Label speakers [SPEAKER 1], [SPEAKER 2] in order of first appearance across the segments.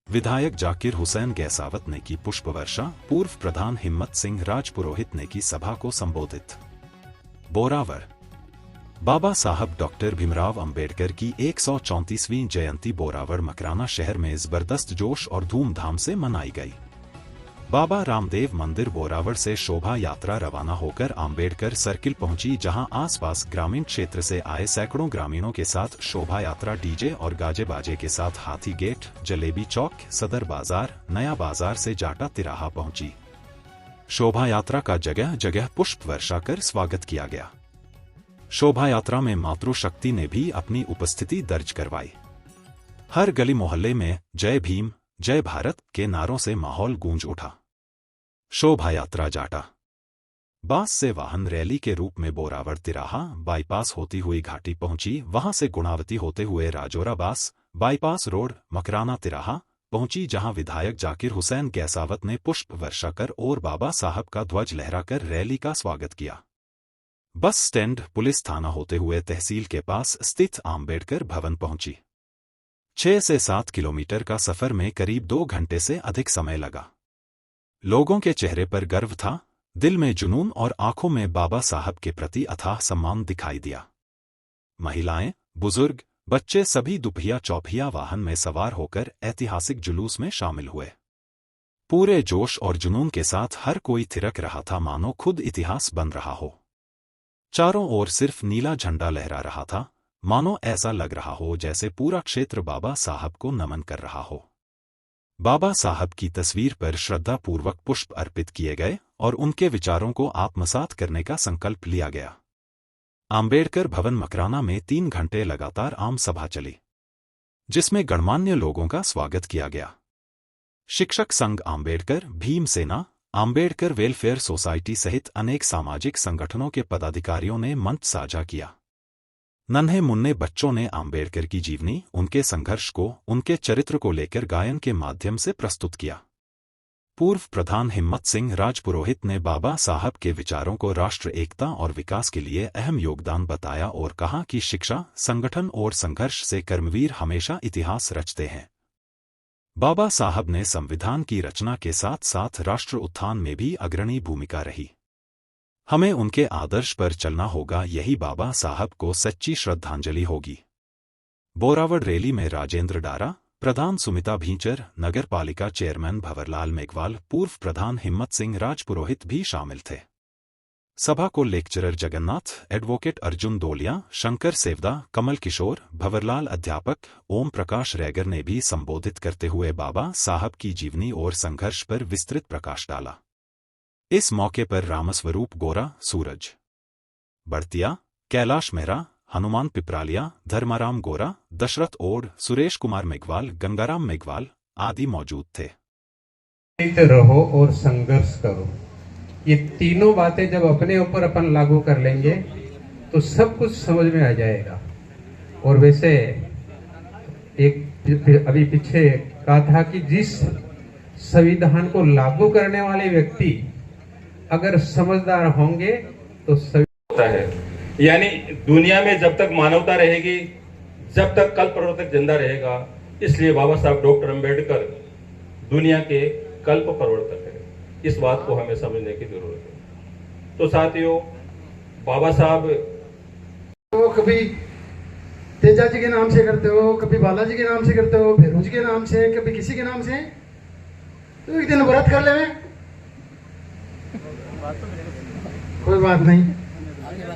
[SPEAKER 1] विधायक जाकिर हुसैन गैसावत ने की पुष्प वर्षा, पूर्व प्रधान हिम्मत सिंह राजपुरोहित ने की सभा को संबोधित। बोरावड़। बाबा साहब डॉक्टर भीमराव अंबेडकर की 134वीं जयंती बोरावड़ मकराना शहर में जबरदस्त जोश और धूमधाम से मनाई गई। बाबा रामदेव मंदिर बोरावड़ से शोभा यात्रा रवाना होकर अंबेडकर सर्किल पहुंची, जहां आसपास ग्रामीण क्षेत्र से आए सैकड़ों ग्रामीणों के साथ शोभा यात्रा डीजे और गाजे बाजे के साथ हाथी गेट, जलेबी चौक, सदर बाजार, नया बाजार से जाटा तिराहा पहुंची। शोभा यात्रा का जगह जगह पुष्प वर्षा कर स्वागत किया गया। शोभा यात्रा में मातृशक्ति ने भी अपनी उपस्थिति दर्ज करवाई। हर गली मोहल्ले में जय भीम, जय भारत के नारों से माहौल गूंज उठा। शोभा यात्रा जाटा बास से वाहन रैली के रूप में बोरावड़ तिराहा बाईपास होती हुई घाटी पहुंची, वहां से गुणावती होते हुए राजौरा बास बाईपास रोड मकराना तिराहा पहुंची, जहां विधायक जाकिर हुसैन गैसावत ने पुष्प वर्षा कर और बाबा साहब का ध्वज लहराकर रैली का स्वागत किया। बस स्टैंड पुलिस थाना होते हुए तहसील के पास स्थित आम्बेडकर भवन पहुंची। 6 से 7 किलोमीटर का सफर में करीब 2 घंटे से अधिक समय लगा। लोगों के चेहरे पर गर्व था, दिल में जुनून और आंखों में बाबा साहब के प्रति अथाह सम्मान दिखाई दिया। महिलाएं, बुजुर्ग, बच्चे सभी दुपहिया चौपहिया वाहन में सवार होकर ऐतिहासिक जुलूस में शामिल हुए। पूरे जोश और जुनून के साथ हर कोई थिरक रहा था, मानो खुद इतिहास बन रहा हो। चारों ओर सिर्फ नीला झंडा लहरा रहा था, मानो ऐसा लग रहा हो जैसे पूरा क्षेत्र बाबा साहब को नमन कर रहा हो। बाबा साहब की तस्वीर पर श्रद्धापूर्वक पुष्प अर्पित किए गए और उनके विचारों को आत्मसात करने का संकल्प लिया गया। आम्बेडकर भवन मकराना में 3 घंटे लगातार आम सभा चली, जिसमें गणमान्य लोगों का स्वागत किया गया। शिक्षक संघ आम्बेडकर, भीम सेना, आम्बेडकर वेलफेयर सोसाइटी सहित अनेक सामाजिक संगठनों के पदाधिकारियों ने मंच साझा किया। नन्हे मुन्ने बच्चों ने आम्बेडकर की जीवनी, उनके संघर्ष को, उनके चरित्र को लेकर गायन के माध्यम से प्रस्तुत किया। पूर्व प्रधान हिम्मत सिंह राजपुरोहित ने बाबा साहब के विचारों को राष्ट्र एकता और विकास के लिए अहम योगदान बताया और कहा कि शिक्षा, संगठन और संघर्ष से कर्मवीर हमेशा इतिहास रचते हैं। बाबा साहब ने संविधान की रचना के साथ साथ राष्ट्र उत्थान में भी अग्रणी भूमिका रही। हमें उनके आदर्श पर चलना होगा, यही बाबा साहब को सच्ची श्रद्धांजलि होगी। बोरावड़ रैली में राजेंद्र डारा, प्रधान सुमिता भींचर, नगर पालिका चेयरमैन भंवरलाल मेघवाल, पूर्व प्रधान हिम्मत सिंह राजपुरोहित भी शामिल थे। सभा को लेक्चरर जगन्नाथ, एडवोकेट अर्जुन दोलिया, शंकर सेवदा, कमल किशोर, भंवरलाल अध्यापक, ओम प्रकाश रैगर ने भी संबोधित करते हुए बाबा साहब की जीवनी और संघर्ष पर विस्तृत प्रकाश डाला। इस मौके पर रामस्वरूप गोरा, सूरज बड़तिया, कैलाश मेहरा, हनुमान पिपरालिया, धर्माराम गोरा, दशरथ ओढ़, सुरेश कुमार मेघवाल, गंगाराम मेघवाल आदि मौजूद थे।
[SPEAKER 2] रहो और संघर्ष करो, ये तीनों बातें जब अपने ऊपर अपन लागू कर लेंगे तो सब कुछ समझ में आ जाएगा। और वैसे एक अभी पीछे कहा था कि जिस संविधान को लागू करने वाले व्यक्ति अगर समझदार होंगे तो सभी
[SPEAKER 3] होता है। यानी दुनिया में जब तक मानवता रहेगी, जब तक कल्प प्रवर्तक जिंदा रहेगा, इसलिए बाबा साहब डॉक्टर अंबेडकर दुनिया के कल्प प्रवर्तक है। इस बात को हमें समझने की जरूरत है। तो साथियों, बाबा साहब
[SPEAKER 4] तो कभी तेजा जी के नाम से करते हो, कभी बालाजी के नाम से करते हो, भैरूज के नाम से, कभी किसी के नाम से, तो एक दिन व्रत कर ले। कोई बात नहीं,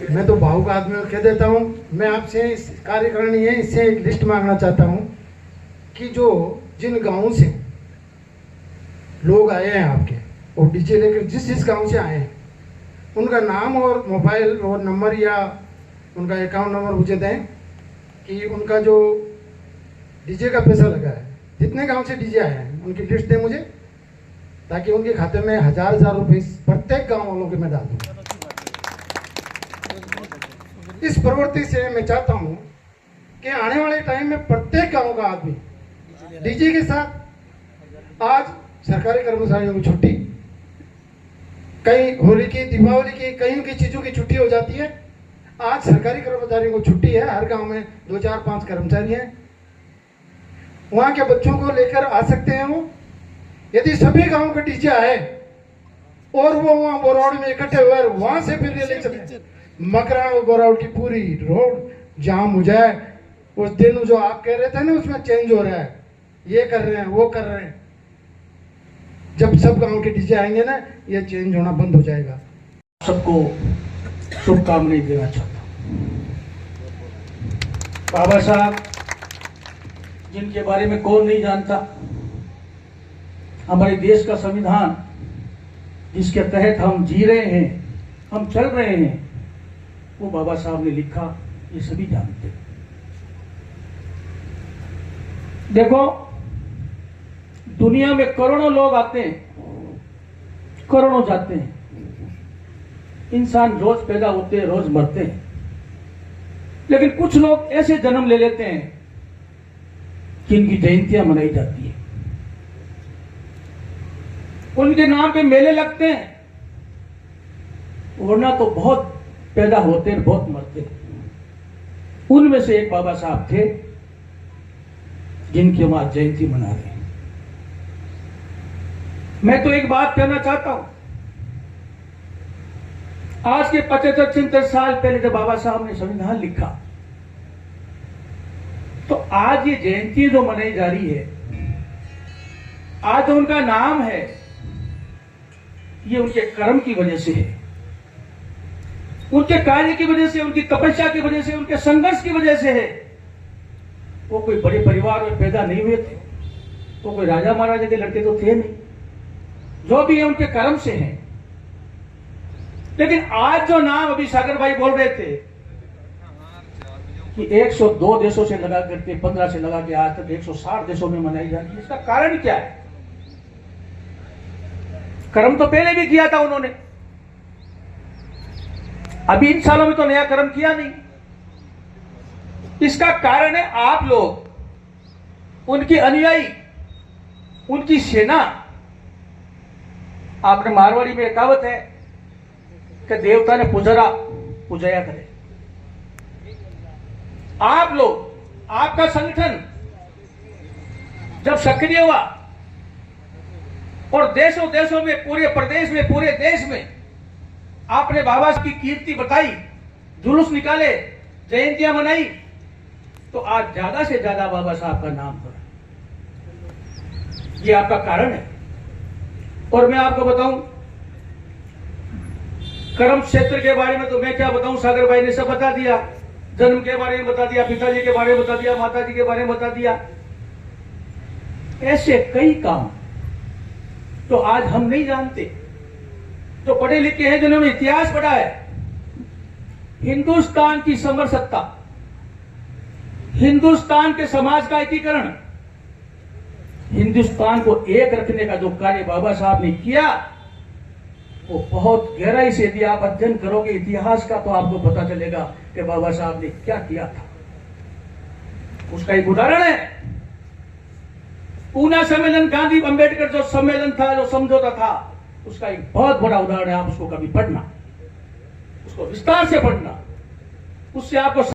[SPEAKER 4] मैं तो भावुक आदमी कह देता हूँ। मैं आपसे इस कार्यकारिणी है, इससे एक लिस्ट मांगना चाहता हूँ कि जो जिन गांवों से लोग आए हैं आपके और डीजे लेकर जिस जिस गांव से आए हैं, उनका नाम और मोबाइल और नंबर या उनका अकाउंट नंबर मुझे दें कि उनका जो डीजे का पैसा लगा है, जितने गांव से डीजे आए हैं उनकी लिस्ट दें मुझे, ताकि उनके खाते में 1000 रुपये प्रत्येक गांव वालों के मैं डाल दूं। इस प्रवृत्ति से मैं चाहता हूं कि आने वाले टाइम में प्रत्येक गांव का आदमी डीजे के साथ, आज सरकारी कर्मचारियों की छुट्टी, कई होली की, दीपावली की, कई की चीजों की छुट्टी हो जाती है, आज सरकारी कर्मचारियों को छुट्टी है। हर गांव में 2, 4, 5 कर्मचारी हैं, वहां के बच्चों को लेकर आ सकते हैं यदि सभी गांव के डीजे आए और वो वहां बोरावड़ में इकट्ठे हुए, वहां से फिर ले चले, मकरान और बोरावड़ की पूरी रोड जाम हो जाए। उस दिन जो आप कह रहे थे ना, उसमें चेंज हो रहा है, ये कर रहे हैं, वो कर रहे हैं। जब सब गांव के डीजे आएंगे ना, ये चेंज होना बंद हो जाएगा।
[SPEAKER 5] सबको शुभकामनाएं देना चाहता हूं। बाबा साहब, जिनके बारे में कौन नहीं जानता, हमारे देश का संविधान जिसके तहत हम जी रहे हैं, हम चल रहे हैं, वो बाबा साहब ने लिखा, ये सभी जानते हैं। देखो, दुनिया में करोड़ों लोग आते हैं, करोड़ों जाते हैं। इंसान रोज पैदा होते हैं, रोज मरते हैं, लेकिन कुछ लोग ऐसे जन्म ले लेते हैं जिनकी जयंतियां मनाई जाती है, उनके नाम पे मेले लगते हैं, वरना तो बहुत पैदा होते हैं, बहुत मरते हैं। उनमें से एक बाबा साहब थे जिनकी हम आज जयंती मना रहे हैं। मैं तो एक बात कहना चाहता हूं, आज के 75-76 साल पहले जब बाबा साहब ने संविधान लिखा, तो आज ये जयंती जो मनाई जा रही है, आज जो उनका नाम है, ये उनके कर्म की वजह से है, उनके कार्य की वजह से, उनकी तपस्या की वजह से, उनके संघर्ष की वजह से है। वो कोई बड़े परिवार में पैदा नहीं हुए थे, वो कोई राजा महाराजा के लड़के तो थे नहीं, जो भी है उनके कर्म से है। लेकिन आज जो नाम अभी सागर भाई बोल रहे थे कि 102 देशों से लगा करके 15 से लगा के आज तक 160 देशों में मनाई जा रही है, इसका कारण क्या है? कर्म तो पहले भी किया था उन्होंने, अभी इन सालों में तो नया कर्म किया नहीं। इसका कारण है आप लोग, उनकी अनुयायी, उनकी सेना। आपने मारवाड़ी में एक कहावत है कि देवता ने पुजरा पुजाया करे। आप लोग, आपका संगठन जब सक्रिय हुआ और देशों देशों में, पूरे प्रदेश में, पूरे देश में आपने बाबा की कीर्ति बताई, जुलूस निकाले, जयंतियां मनाई, तो आज ज्यादा से ज्यादा बाबा साहब का नाम पड़ा। ये आपका कारण है। और मैं आपको बताऊं, कर्म क्षेत्र के बारे में तो मैं क्या बताऊं, सागर भाई ने सब बता दिया। जन्म के बारे में बता दिया, पिताजी के बारे में बता दिया, माताजी के बारे में बता दिया। ऐसे कई काम तो आज हम नहीं जानते, जो पढ़े लिखे हैं, जिन्होंने इतिहास पढ़ा है। हिंदुस्तान की समर सत्ता, हिंदुस्तान के समाज का एकीकरण, हिंदुस्तान को एक रखने का जो कार्य बाबा साहब ने किया, वो बहुत गहराई से यदि आप अध्ययन करोगे इतिहास का, तो आपको पता चलेगा कि बाबा साहब ने क्या किया था। उसका एक उदाहरण है पूना सम्मेलन, गांधी अंबेडकर जो सम्मेलन था, जो समझौता था, उसका एक बहुत बड़ा उदाहरण है। आप उसको कभी पढ़ना, उसको विस्तार से पढ़ना, उससे आपको